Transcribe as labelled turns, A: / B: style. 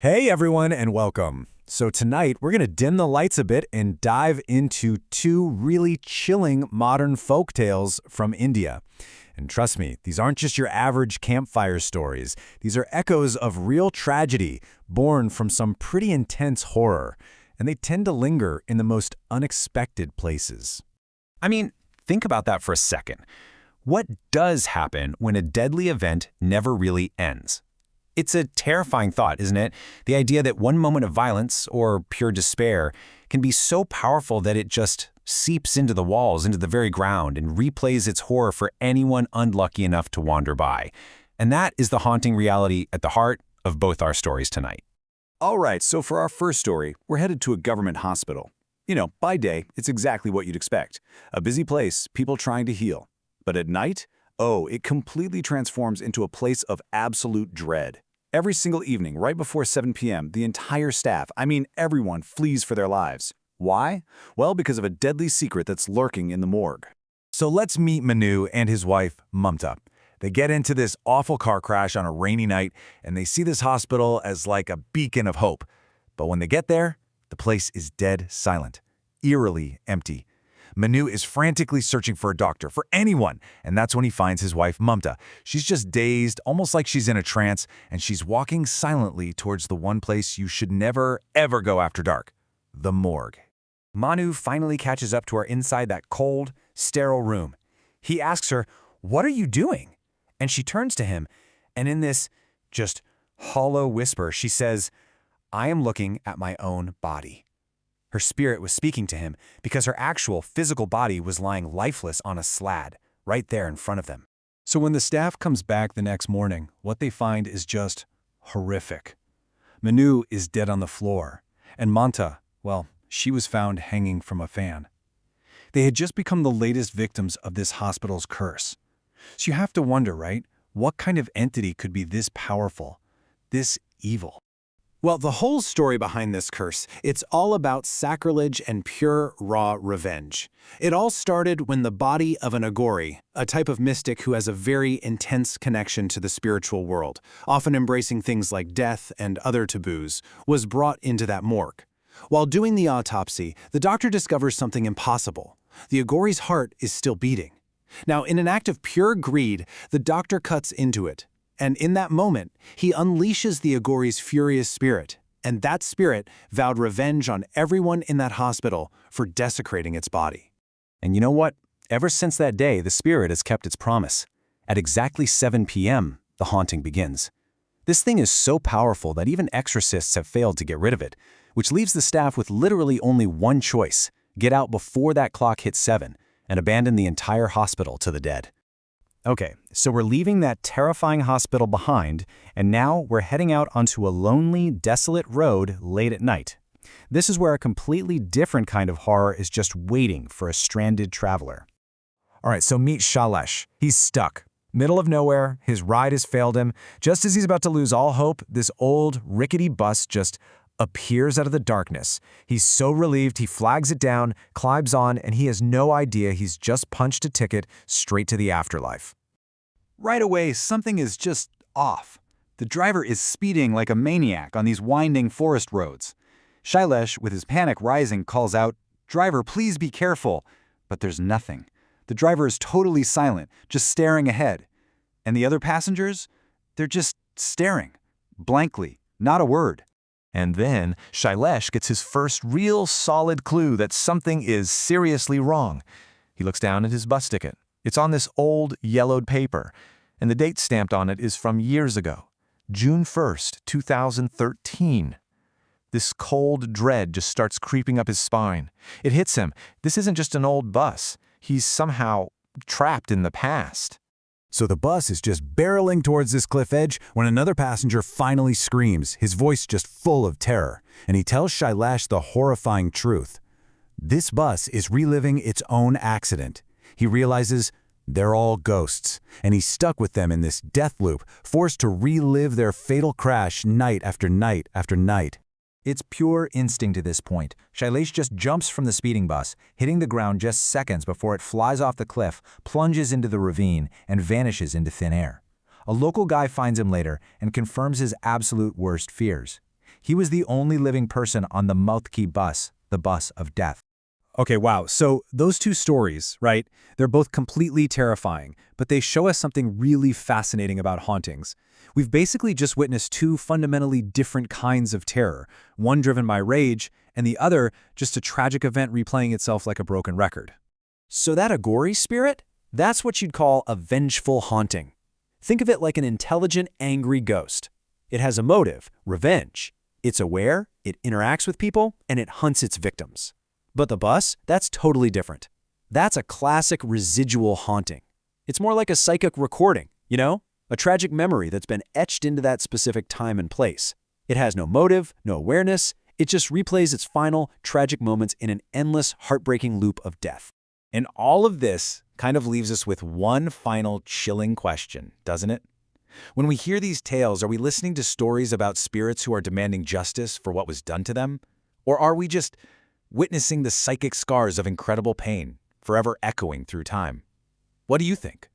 A: Hey everyone and welcome. So tonight we're going to dim the lights a bit and dive into two really chilling modern folk tales from India. And trust me, these aren't just your average campfire stories. These are echoes of real tragedy born from some pretty intense horror. And they tend to linger in the most unexpected places.
B: I mean, think about that for a second. What does happen when a deadly event never really ends? It's a terrifying thought, isn't it? The idea that one moment of violence or pure despair can be so powerful that it just seeps into the walls, into the very ground, and replays its horror for anyone unlucky enough to wander by. And that is the haunting reality at the heart of both our stories tonight.
C: All right, so for our first story, we're headed to a government hospital. You know, by day, it's exactly what you'd expect. A busy place, people trying to heal. But at night, it completely transforms into a place of absolute dread. Every single evening, right before 7 p.m., the entire staff, everyone, flees for their lives. Why? Well, because of a deadly secret that's lurking in the morgue.
A: So let's meet Manu and his wife, Mamta. They get into this awful car crash on a rainy night, and they see this hospital as like a beacon of hope. But when they get there, the place is dead silent, eerily empty. Manu is frantically searching for a doctor, for anyone, and that's when he finds his wife, Mamta. She's just dazed, almost like she's in a trance, and she's walking silently towards the one place you should never, ever go after dark, the morgue.
D: Manu finally catches up to her inside that cold, sterile room. He asks her, "What are you doing?" And she turns to him, and in this just hollow whisper, she says, "I am looking at my own body." Her spirit was speaking to him because her actual physical body was lying lifeless on a slab, right there in front of them.
A: So when the staff comes back the next morning, what they find is just horrific. Manu is dead on the floor, and Manta, well, she was found hanging from a fan. They had just become the latest victims of this hospital's curse. So you have to wonder, right? What kind of entity could be this powerful, this evil?
D: Well, the whole story behind this curse, it's all about sacrilege and pure, raw revenge. It all started when the body of an Agori, a type of mystic who has a very intense connection to the spiritual world, often embracing things like death and other taboos, was brought into that morgue. While doing the autopsy, the doctor discovers something impossible. The Agori's heart is still beating. Now, in an act of pure greed, the doctor cuts into it. And in that moment, he unleashes the Agori's furious spirit, and that spirit vowed revenge on everyone in that hospital for desecrating its body.
B: And you know what? Ever since that day, the spirit has kept its promise. At exactly 7 p.m., the haunting begins. This thing is so powerful that even exorcists have failed to get rid of it, which leaves the staff with literally only one choice: get out before that clock hits 7 and abandon the entire hospital to the dead. Okay, so we're leaving that terrifying hospital behind, and now we're heading out onto a lonely, desolate road late at night. This is where a completely different kind of horror is just waiting for a stranded traveler.
A: All right, so meet Shailesh. He's stuck. Middle of nowhere, his ride has failed him. Just as he's about to lose all hope, this old, rickety bus just appears out of the darkness. He's so relieved he flags it down, climbs on, and he has no idea he's just punched a ticket straight to the afterlife.
C: Right away, something is just off. The driver is speeding like a maniac on these winding forest roads. Shailesh, with his panic rising, calls out, "Driver, please be careful." But there's nothing. The driver is totally silent, just staring ahead. And the other passengers? They're just staring, blankly, not a word.
A: And then Shailesh gets his first real solid clue that something is seriously wrong. He looks down at his bus ticket. It's on this old, yellowed paper, and the date stamped on it is from years ago, June 1st, 2013. This cold dread just starts creeping up his spine. It hits him. This isn't just an old bus. He's somehow trapped in the past. So the bus is just barreling towards this cliff edge when another passenger finally screams, his voice just full of terror, and he tells Shailesh the horrifying truth. This bus is reliving its own accident. He realizes they're all ghosts, and he's stuck with them in this death loop, forced to relive their fatal crash night after night after night. It's pure instinct at this point. Shailesh just jumps from the speeding bus, hitting the ground just seconds before it flies off the cliff, plunges into the ravine, and vanishes into thin air. A local guy finds him later and confirms his absolute worst fears. He was the only living person on the Mouthkey bus, the bus of death.
B: Okay, wow. So those two stories, right? They're both completely terrifying, but they show us something really fascinating about hauntings. We've basically just witnessed two fundamentally different kinds of terror, one driven by rage, and the other just a tragic event replaying itself like a broken record. So that Agori spirit? That's what you'd call a vengeful haunting. Think of it like an intelligent, angry ghost. It has a motive, revenge. It's aware, it interacts with people, and it hunts its victims. But the bus, that's totally different. That's a classic residual haunting. It's more like a psychic recording, a tragic memory that's been etched into that specific time and place. It has no motive, no awareness. It just replays its final, tragic moments in an endless, heartbreaking loop of death.
A: And all of this kind of leaves us with one final chilling question, doesn't it? When we hear these tales, are we listening to stories about spirits who are demanding justice for what was done to them? Or are we just witnessing the psychic scars of incredible pain, forever echoing through time? What do you think?